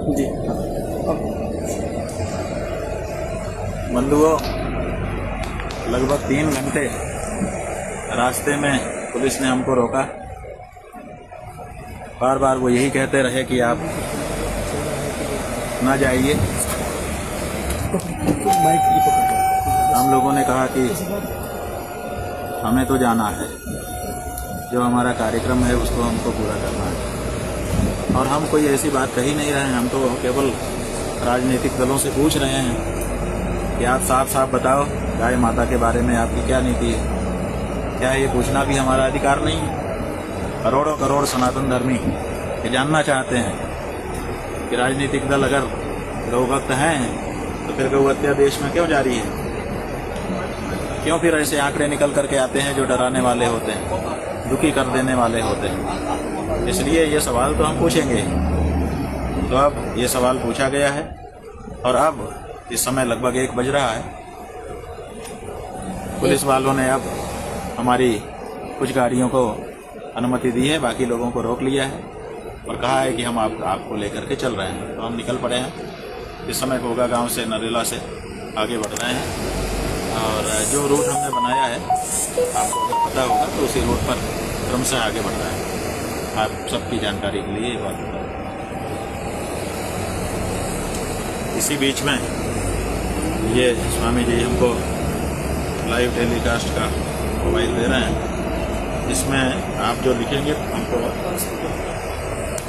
जी। बंधुओं, लगभग 3 घंटे रास्ते में पुलिस ने हमको रोका। बार बार वो यही कहते रहे कि आप ना जाइए। हम लोगों ने कहा कि हमें तो जाना है, जो हमारा कार्यक्रम है उसको हमको पूरा करना है। और हम कोई ऐसी बात कही नहीं रहे हैं, हम तो केवल राजनीतिक दलों से पूछ रहे हैं कि आप साफ साफ बताओ गाय माता के बारे में आपकी क्या नीति है। क्या ये पूछना भी हमारा अधिकार नहीं है? करोड़ों करोड़ सनातन धर्मी ये जानना चाहते हैं कि राजनीतिक दल अगर गौभक्त हैं तो फिर गौ हत्या देश में क्यों जारी है? क्यों फिर ऐसे आंकड़े निकल करके आते हैं जो डराने वाले होते हैं, दुखी कर देने वाले होते हैं? इसलिए ये सवाल तो हम पूछेंगे। तो अब ये सवाल पूछा गया है और अब इस समय लगभग 1 बज रहा है। पुलिस वालों ने अब हमारी कुछ गाड़ियों को अनुमति दी है, बाकी लोगों को रोक लिया है और कहा है कि हम आपको लेकर के चल रहे हैं। तो हम निकल पड़े हैं। इस समय घोगा गांव से नरेला से आगे बढ़ रहे हैं और जो रूट हमने बनाया है आपको अगर पता होगा तो उसी रूट पर क्रम से आगे बढ़ रहा है। आप सबकी जानकारी के लिए ये बात बता। इसी बीच में ये स्वामी जी हमको लाइव टेलीकास्ट का मोबाइल दे रहे हैं। इसमें आप जो लिखेंगे हमको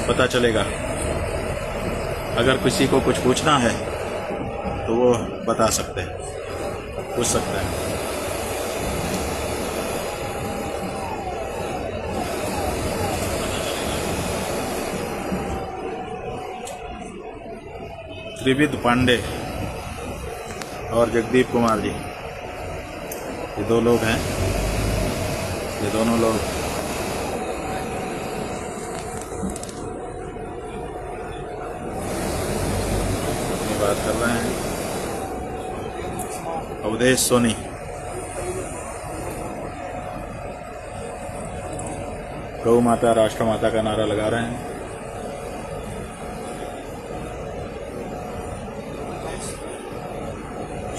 पता चलेगा। अगर किसी को कुछ पूछना है तो वो बता सकते हैं, पूछ सकते हैं। त्रिविद पांडे और जगदीप कुमार जी, ये 2 लोग हैं। ये दोनों लोग बात कर रहे हैं। अवधेश सोनी, गौ माता राष्ट्र माता का नारा लगा रहे हैं।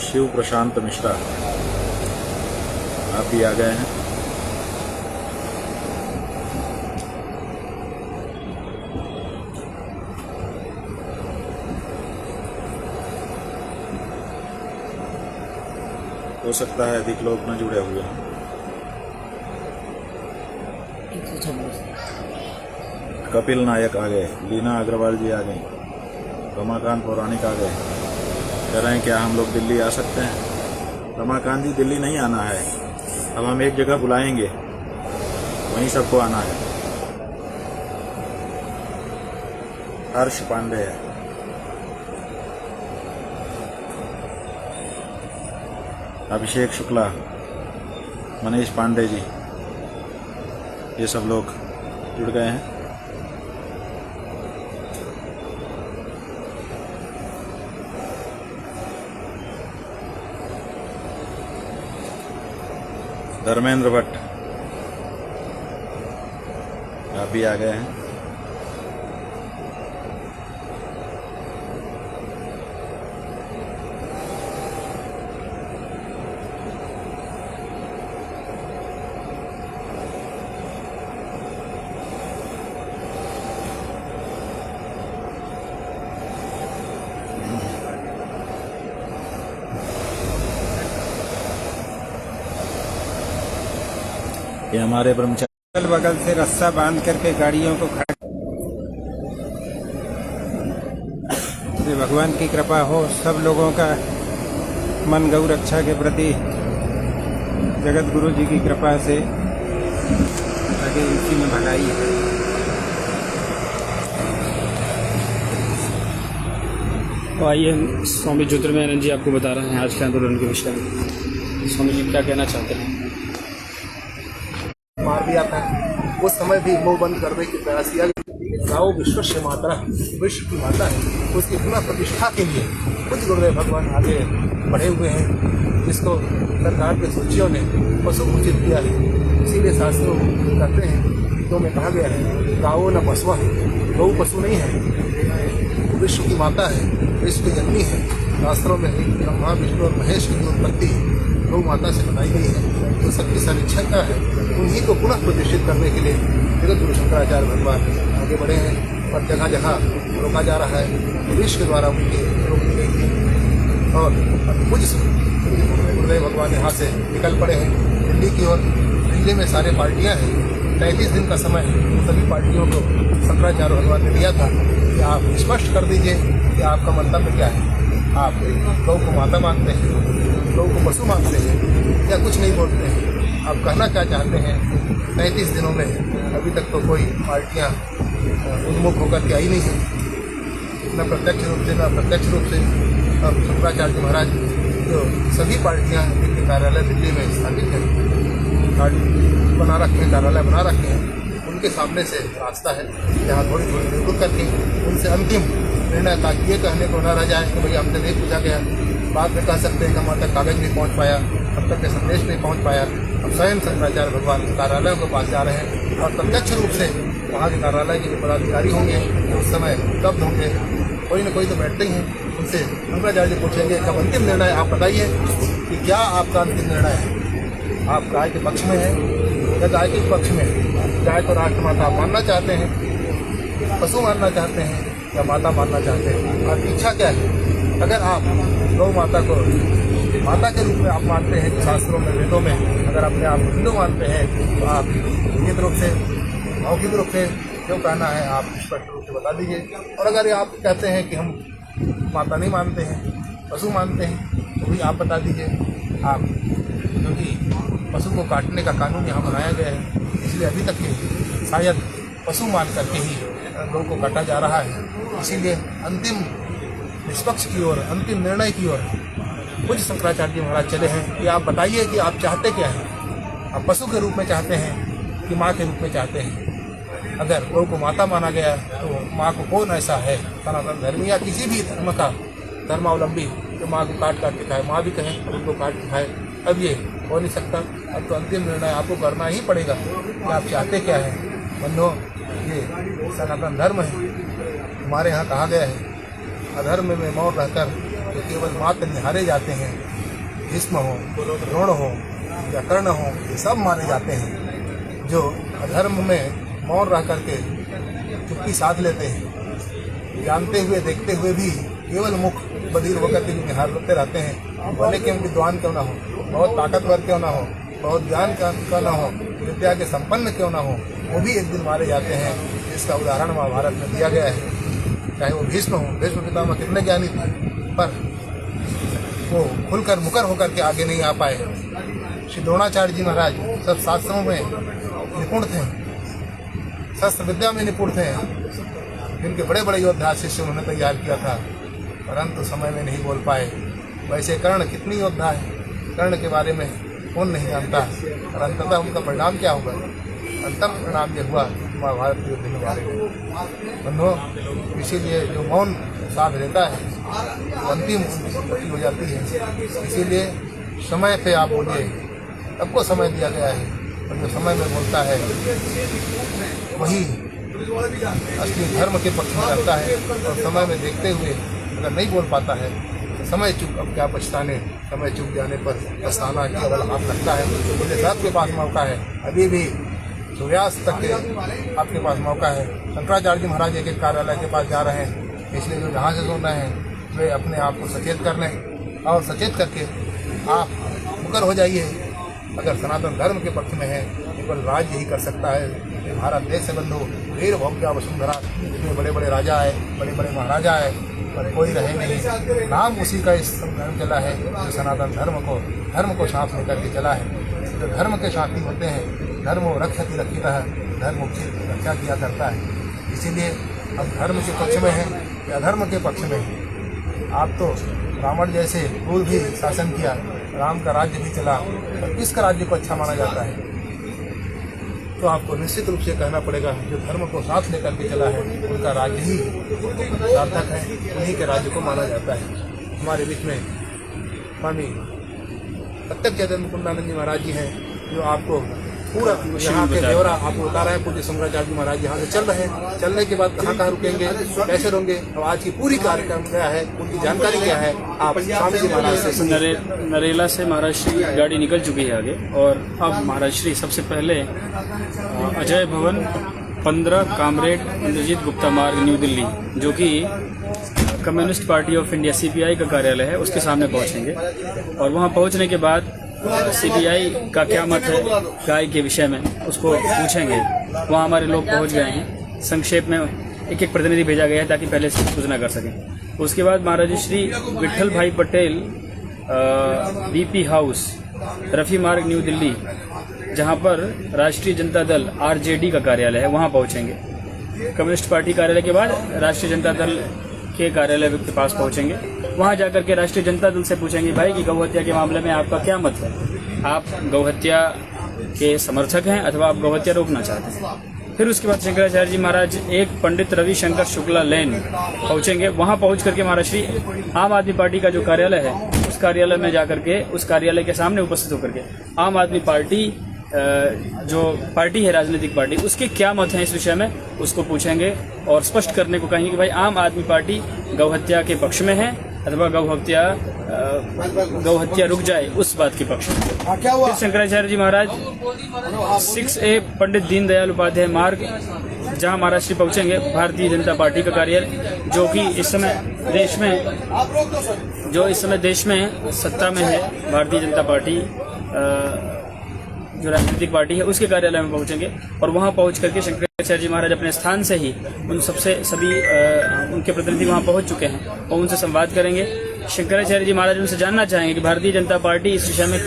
शिव प्रशांत मिश्रा आप भी आ गए हैं। हो सकता है अधिक लोग न जुड़े हुए हैं। कपिल नायक आ गए, लीना अग्रवाल जी आ गई, रमाकांत पौराणिक आ गए। कह रहे हैं क्या हम लोग दिल्ली आ सकते हैं? रमाकांत जी, दिल्ली नहीं आना है। अब हम एक जगह बुलाएंगे, वहीं सबको आना है। हर्ष पांडे है, अभिषेक शुक्ला, मनीष पांडे जी, ये सब लोग जुड़ गए हैं। धर्मेंद्र भट्ट आप भी आ गए हैं। ये हमारे ब्रह्मचारी अगल बगल से रस्सा बांध करके गाड़ियों को खड़ा। भगवान की कृपा हो सब लोगों का मन गौ रक्षा के प्रति, जगत गुरु जी की कृपा से आगे इसी में भलाई है। तो आइए स्वामी ज्योतिर्मयानंद जी आपको बता रहे हैं आज के आंदोलन के विषय में। स्वामी जी क्या कहना चाहते हैं? मार दिया था, उस समय भी मुंह बंद करने की प्रयास किया। गाँव विश्व से माता, विश्व की माता है, उसकी पुनः प्रतिष्ठा के लिए कुछ गुरुदेव भगवान आगे बढ़े हुए हैं, जिसको सरकार के सूचियों ने पशु घोषित किया है। इसीलिए शास्त्रों कहते हैं, तो में कहा गया है गाँव न पशुआ है, गौ पशु नहीं है, विश्व की की माता है, विश्व की जननी है। शास्त्रों में ब्रह्मा विष्णु और महेश की उत्पत्ति गौ माता से बताई गई है। जो सबकी संरक्षक है, उन्हीं को पुनः प्रतिष्ठित करने के लिए जगत गुरु शंकराचार्य भगवान आगे बढ़े हैं और जगह जगह रोका जा रहा है। विश्व के द्वारा उनकी रोक दी गई थी और कुछ गुरुदेव भगवान यहाँ से निकल पड़े हैं दिल्ली की ओर। दिल्ली में सारे पार्टियाँ हैं, 33 दिन का समय सभी पार्टियों को शंकराचार्य भगवान ने दिया था कि आप स्पष्ट कर दीजिए कि आपका मंतव्य क्या है। आप गौ को माता मानते हैं, गौ को पशु मानते हैं या कुछ नहीं बोलते हैं? आप कहना क्या चाहते हैं? 33 दिनों में अभी तक तो कोई पार्टियाँ उन्मुख होकर के आई नहीं है, न प्रत्यक्ष रूप से न अप्रत्यक्ष रूप से। अब शंकराचार्य महाराज जो सभी पार्टियाँ जिनके कार्यालय दिल्ली में स्थापित है, बना रखे हैं, कार्यालय बना रखे हैं, उनके सामने से रास्ता है जहाँ थोड़ी थोड़ी रुक करके उनसे अंतिम निर्णय ताकि ये कहने को न रह जाए कि भैया हमसे नहीं पूछा गया। बाद में कह सकते हैं कि हमारे तक कागज नहीं पहुँच पाया, अब तक के संदेश नहीं पहुँच पाया। अब स्वयं शंकराचार्य भगवान कार्यालयों के पास जा रहे हैं और प्रत्यक्ष रूप से वहाँ के कार्यालय के जो पदाधिकारी होंगे उस समय उपलब्ध होंगे, कोई न कोई तो बैठते ही हैं। उनसे शंकराचार्य जी पूछेंगे कब अंतिम निर्णय आप बताइए कि क्या आपका अंतिम निर्णय है। आप गाय के पक्ष में हैं या गाय के पक्ष में? गाय को राष्ट्रमाता मानना चाहते हैं, पशु मानना चाहते हैं या माता मानना चाहते हैं? आपकी इच्छा क्या है? अगर आप गौ माता को माता के रूप में आप मानते हैं, शास्त्रों में वेदों में अगर अपने आप हिंदू मानते हैं तो आप निश्चित रूप से मौखिक रूप से जो कहना है आप स्पष्ट रूप से बता दीजिए। और अगर आप कहते हैं कि हम माता नहीं मानते हैं, पशु मानते हैं, तो भी आप बता दीजिए। आप क्योंकि पशु को काटने का कानून यहाँ बनाया गया है, इसलिए अभी तक के शायद पशु मान करके ही लोगों को काटा जा रहा है। इसीलिए अंतिम निष्पक्ष की ओर, अंतिम निर्णय की ओर पूज्य शंकराचार्य जी महाराज चले हैं कि आप बताइए कि आप चाहते क्या हैं। आप पशु के रूप में चाहते हैं कि माँ के रूप में चाहते हैं? अगर गौ को माता माना गया तो माँ को कौन ऐसा है सनातन धर्मी या किसी भी धर्म का धर्मावलंबी जो माँ को काट काट के खाए? माँ भी कहें उनको काट के खाए, अब ये हो नहीं सकता। अब तो अंतिम निर्णय आपको करना ही पड़ेगा कि आप चाहते क्या हैं। बंधुओं, ये सनातन धर्म है। हमारे यहाँ कहा गया है अधर्म में मौन रहकर तो केवल मात्र निहारे जाते हैं। भीष्म हो, द्रोण हो या कर्ण हो, ये सब मारे जाते हैं। जो अधर्म में मौन रह करके चुप्पी साध लेते हैं, जानते हुए देखते हुए भी केवल मुख बधिर होकर के निहारते रहते हैं, भले के विद्वान क्यों ना हो, बहुत ताकतवर क्यों ना हो, बहुत ज्ञान क्यों ना हो, विद्या के संपन्न क्यों ना हो, वो भी एक दिन मारे जाते हैं। इसका उदाहरण महाभारत में दिया गया है। चाहे वो भीष्म हो, भीष्म पितामह कितने ज्ञानी थे, पर वो खुलकर मुकर होकर के आगे नहीं आ पाए। श्री द्रोणाचार्य जी महाराज सब शास्त्रों में निपुण थे, शस्त्र विद्या में निपुण थे, जिनके बड़े बड़े योद्धा शिष्य उन्होंने तैयार किया था, परंतु समय में नहीं बोल पाए। वैसे कर्ण कितनी योद्धा है, कर्ण के बारे में कौन नहीं जानता, और अंततः उनका परिणाम क्या होगा? अंतिम परिणाम ये हुआ महाभारत के युद्ध के बारे में। बंधुओं, इसीलिए जो मौन साध लेता है वो अंतिम गति हो जाती है। इसीलिए समय पे आप बोलिए, सबको समय दिया गया है, और जो समय में बोलता है वही असली धर्म के पक्ष में रहता है। और समय में देखते हुए अगर नहीं बोल पाता है तो समय चूक, अब क्या पछताने, समय चूक जाने पर पछताना केवल हाथ लगता है। मुझे सबके पास मौका है, अभी भी सूर्यास्त तक के आपके पास मौका है। शंकराचार्य जी महाराज एक कार्यालय के पास जा रहे हैं, इसलिए जो जहाँ से सुन रहे हैं वे अपने आप को सचेत कर लें और सचेत करके आप मुकर हो जाइए। अगर सनातन धर्म के पक्ष में है, केवल राज्य ही कर सकता है। भारत देश से बंधु वीर भोग्या वसुंधरा, इतने बड़े बड़े राजा है, बड़े बड़े महाराजा है, पर कोई रहे नहीं। नाम उसी का इस धर्म चला है जो सनातन धर्म को साथ लेकर के चला है। जो धर्म के साथी होते हैं, धर्म रक्षति रक्षिता, धर्म की रक्षा किया करता है। इसीलिए हम धर्म के पक्ष में हैं या धर्म के पक्ष में हैं। आप तो रावण जैसे क्रूर भी शासन किया, राम का राज्य भी चला, और किसका राज्य को अच्छा माना जाता है? तो आपको निश्चित रूप से कहना पड़ेगा जो धर्म को साथ लेकर के चला है उनका राज्य ही सार्थक है, उन्हीं के राज्य को माना जाता है। हमारे बीच में स्वामी प्रत्यक्ष चैतन्य मुकुंदानंद जी महाराज जी हैं, जो आपको पूरा यहाँ के ब्यौरा आपको बता रहा है। पूज्य शंकराचार्य महाराज यहाँ से चल रहे हैं, चलने के बाद कहाँ रुकेंगे, कैसे रहेंगे, अब आज की पूरी कार्यक्रम क्या है, उनकी जानकारी क्या है, आप स्वामी जी महाराज से नरेला से महाराज श्री गाड़ी निकल चुकी है आगे, और अब महाराज श्री सबसे पहले अजय भवन 15 कामरेड इंद्रजीत गुप्ता मार्ग न्यू दिल्ली, जो कि communist Party of India CPI का कार्यालय है, उसके सामने पहुंचेंगे। और वहां पहुंचने के बाद CPI का क्या मत है गाय के विषय में, उसको पूछेंगे। वहां हमारे लोग पहुंच गए हैं, संक्षेप में एक एक प्रतिनिधि भेजा गया है ताकि पहले से सूचना कर सकें। उसके बाद महाराज श्री विट्ठल भाई पटेल BP हाउस रफ़ी मार्ग न्यू दिल्ली, जहां पर राष्ट्रीय जनता दल RJD का कार्यालय है, वहां पहुंचेंगे। कम्युनिस्ट पार्टी कार्यालय के बाद राष्ट्रीय जनता दल के कार्यालय के पास पहुंचेंगे। वहां जाकर के राष्ट्रीय जनता दल से पूछेंगे, भाई कि गौ हत्या के मामले में आपका क्या मत है, आप गौ हत्या के समर्थक हैं अथवा आप गौ हत्या रोकना चाहते हैं। फिर उसके बाद शंकराचार्य जी महाराज एक पंडित रविशंकर शुक्ला लेन पहुंचेंगे। वहां पहुंच करके महाराज श्री आम आदमी पार्टी का जो कार्यालय है, उस कार्यालय में जाकर के, उस कार्यालय के सामने उपस्थित होकर के आम आदमी पार्टी जो पार्टी है, राजनीतिक पार्टी, उसके क्या मत हैं इस विषय में, उसको पूछेंगे और स्पष्ट करने को कहेंगे कि भाई आम आदमी पार्टी गौ हत्या के पक्ष में है अथवा गौ हत्या रुक जाए उस बात के पक्ष में। फिर शंकराचार्य जी महाराज 6A पंडित दीनदयाल उपाध्याय मार्ग, जहां महाराज श्री पहुंचेंगे भारतीय जनता पार्टी का कार्यालय, जो कि इस समय देश में सत्ता में है, भारतीय जनता पार्टी जो राजनीतिक पार्टी है, उसके कार्यालय में पहुंचेंगे। और वहां पहुंच करके शंकराचार्य जी महाराज अपने स्थान से ही सभी उनके प्रतिनिधि वहां पहुंच चुके हैं और उनसे संवाद करेंगे। शंकराचार्य जी महाराज उनसे जानना चाहेंगे कि भारतीय जनता पार्टी इस विषय में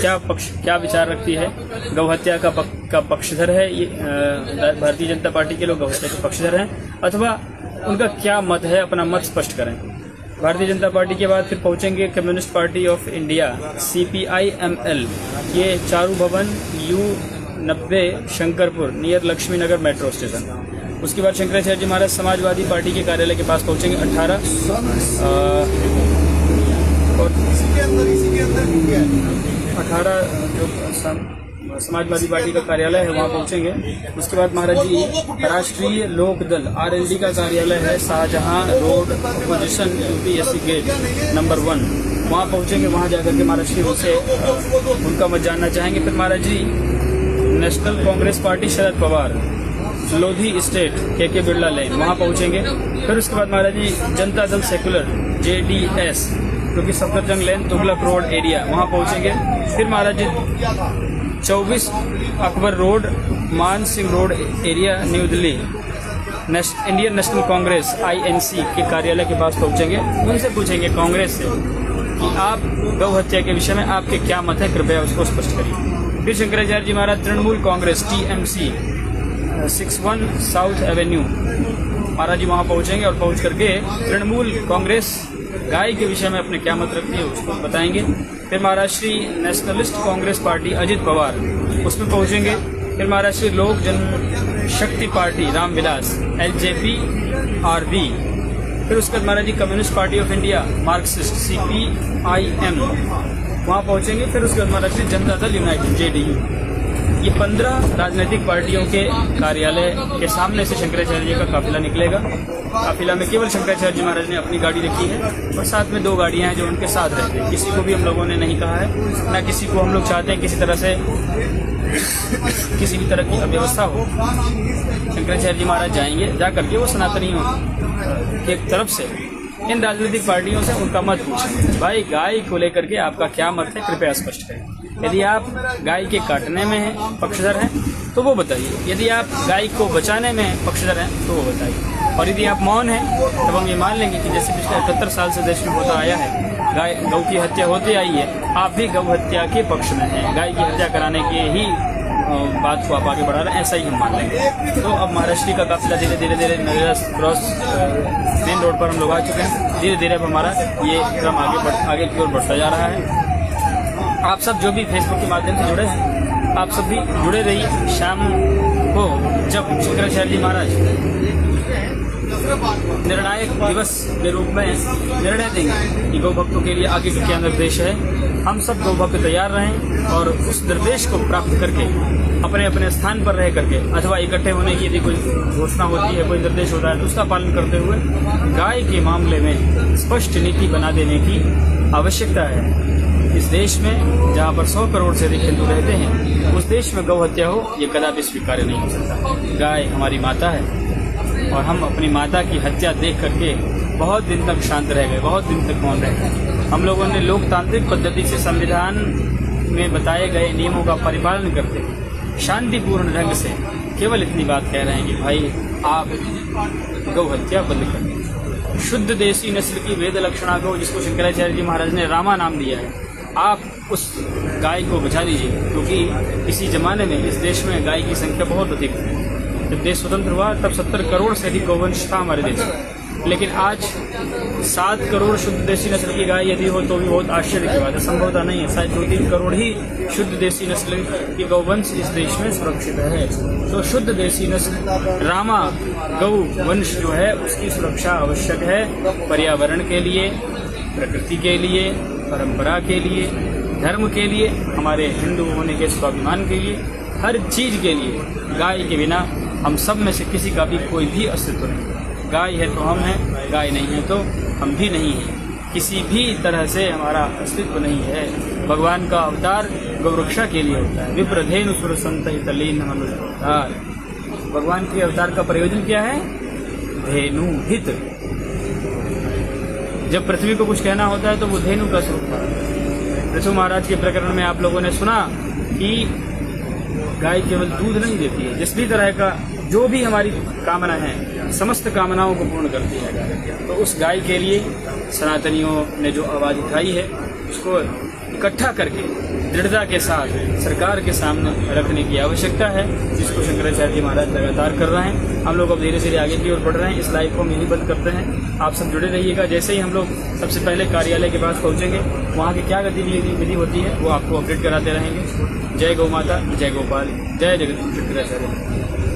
क्या विचार रखती है, गौ हत्या का पक्षधर है ये भारतीय जनता पार्टी के लोग गौ हत्या के पक्षधर हैं अथवा उनका क्या मत है, अपना मत स्पष्ट करें। भारतीय जनता पार्टी के बाद फिर पहुंचेंगे communist Party of India CPI-ML, ये चारू भवन U90 शंकरपुर नियर लक्ष्मी नगर मेट्रो स्टेशन। उसके बाद शंकराचार्य जी महाराज समाजवादी पार्टी के कार्यालय के पास पहुंचेंगे 18 जो समाजवादी पार्टी का कार्यालय है, वहाँ पहुंचेंगे। उसके बाद महाराज जी राष्ट्रीय लोक दल RLD का कार्यालय है, Shahjahan road, opposition UPSC gate number 1, वहाँ पहुंचेंगे। वहाँ जाकर के महाराज जी उनसे उनका मत जानना चाहेंगे। फिर महाराज जी national Congress party Sharad Pawar Lodhi state KK Birla लेन, वहाँ पहुंचेंगे। फिर उसके बाद महाराज जी जनता दल सेकुलर JDS, जो कि सफदरजंग लेन तुगलक रोड एरिया, वहाँ पहुंचेंगे। फिर महाराज जी 24 अकबर रोड मान Singh road area new Delhi Indian national Congress INC के कार्यालय के पास पहुंचेंगे। उनसे पूछेंगे कांग्रेस से कि आप गौ हत्या के विषय में आपके क्या मत है, कृपया उसको स्पष्ट करिए। फिर Shankaracharya ji Maharaj Trinamool Congress TMC 61 south avenue, Maharaj ji वहाँ पहुंचेंगे और पहुंच करके तृणमूल कांग्रेस गाय के विषय में अपने क्या मत रखती है उसको बताएंगे। फिर Maharaj Shri Nationalist Congress Party Ajit Pawar, उसमें पहुंचेंगे। फिर Maharaj Shri Lok Janshakti Party Ramvilas LJP RV। फिर उसके बाद Maharaj ji Communist Party of India Marxist CPIM, वहाँ पहुंचेंगे। फिर उसके बाद महाराज श्री जनता दल यूनाइटेड JDU। ये 15 राजनीतिक पार्टियों के कार्यालय के सामने से शंकराचार्य जी का काफिला निकलेगा। काफिला में केवल शंकराचार्य जी महाराज ने अपनी गाड़ी रखी है और साथ में 2 गाड़ियां हैं जो उनके साथ रहते हैं। किसी को भी हम लोगों ने नहीं कहा है, न किसी को हम लोग चाहते हैं किसी तरह से किसी भी तरह की अव्यवस्था हो। शंकराचार्य जी महाराज जाएंगे, जा करके वो सनातनियों की तरफ से इन राजनीतिक पार्टियों से उनका मत पूछेंगे, भाई गाय को लेकर के आपका क्या मत है, कृपया स्पष्ट करें। यदि आप गाय के काटने में पक्षधर हैं तो वो बताइए, यदि आप गाय को बचाने में पक्षधर हैं तो वो बताइए। और यदि आप मौन हैं तब हम ये मान लेंगे कि जैसे पिछले 78 साल से देश में होता आया है, गौ की हत्या होती आई है, आप भी गौ हत्या के पक्ष में हैं, गाय की हत्या कराने के ही बात को आप आगे बढ़ा रहे हैं, ऐसा ही हम मान लेंगे। तो अब महाराष्ट्र का काफिला धीरे धीरे नरेला क्रॉस मेन रोड पर हम लोग आ चुके हैं। धीरे धीरे अब हमारा ये क्रम आगे की ओर बढ़ता जा रहा है। आप सब जो भी फेसबुक के माध्यम से जुड़े हैं, आप सब भी जुड़े रहिए। शाम को जब शंकराचार्य जी महाराज निर्णायक दिवस के रूप में निर्णय देंगे कि गौ भक्तों के लिए आगे का क्या निर्देश है। हम सब गौ भक्त तैयार रहें और उस निर्देश को प्राप्त करके अपने अपने स्थान पर रह करके अथवा इकट्ठे होने की यदि कोई घोषणा होती है, कोई निर्देश होता है तो उसका पालन करते हुए गाय के मामले में स्पष्ट नीति बना देने की आवश्यकता है। इस देश में जहाँ पर 100 करोड़ से अधिक हिंदू रहते हैं, उस देश में गौ हत्या हो ये कदापि स्वीकार्य नहीं हो सकता। गाय हमारी माता है और हम अपनी माता की हत्या देख करके बहुत दिन तक शांत रह गए, बहुत दिन तक मौन रह गए। हम लोगों ने लोकतांत्रिक पद्धति से संविधान में बताए गए नियमों का परिपालन करते हुए शांतिपूर्ण ढंग से केवल इतनी बात कह रहे हैं कि भाई आप गौ हत्या बंद कर दें। शुद्ध देसी नस्ल की वेद लक्षणा गौ, जिसको शंकराचार्य जी महाराज ने रामा नाम दिया है, आप उस गाय को बचा लीजिए, क्योंकि इसी जमाने में इस देश में गाय की संख्या बहुत अधिक है। जब देश स्वतंत्र हुआ तब 70 करोड़ से अधिक गौवंश था हमारे देश में, लेकिन आज 7 करोड़ शुद्ध देसी नस्ल की गाय यदि हो तो भी बहुत आश्चर्य की बात है, संभवता नहीं है। शायद 2-3 करोड़ ही शुद्ध देसी नस्ल की गौवंश इस देश में सुरक्षित है। तो शुद्ध देसी नस्ल रामा गौ वंश जो है उसकी सुरक्षा आवश्यक है, पर्यावरण के लिए, प्रकृति के लिए, परंपरा के लिए, धर्म के लिए, हमारे हिंदू होने के स्वाभिमान के लिए, हर चीज के लिए। गाय के बिना हम सब में से किसी का भी कोई भी अस्तित्व नहीं। गाय है तो हम हैं, गाय नहीं है तो हम भी नहीं हैं। किसी भी तरह से हमारा अस्तित्व नहीं है। भगवान का अवतार गौरक्षा के लिए होता है। विप्रधेनु सुर संत लीन मनुष्य अवतार। भगवान के अवतार का प्रयोजन क्या है? धेनु हित। जब पृथ्वी को कुछ कहना होता है तो वो धेनु का स्वरूप था। पृथु महाराज के प्रकरण में आप लोगों ने सुना कि गाय केवल दूध नहीं देती है, जिस भी तरह का जो भी हमारी कामना है, समस्त कामनाओं को पूर्ण करती है गाय। तो उस गाय के लिए सनातनियों ने जो आवाज़ उठाई है उसको इकट्ठा करके दृढ़ता के साथ सरकार के सामने रखने की आवश्यकता है, जिसको शंकराचार्य जी महाराज लगातार कर रहे हैं। हम लोग अब धीरे धीरे आगे की ओर बढ़ रहे हैं। इस लाइव को हम यही बंद करते हैं। आप सब जुड़े रहिएगा। जैसे ही हम लोग सबसे पहले कार्यालय के पास पहुंचेंगे, वहाँ की क्या गतिविधि होती है वो आपको अपडेट कराते रहेंगे। जय गौ माता, जय गोपाल, जय जगत शंकराचार्य।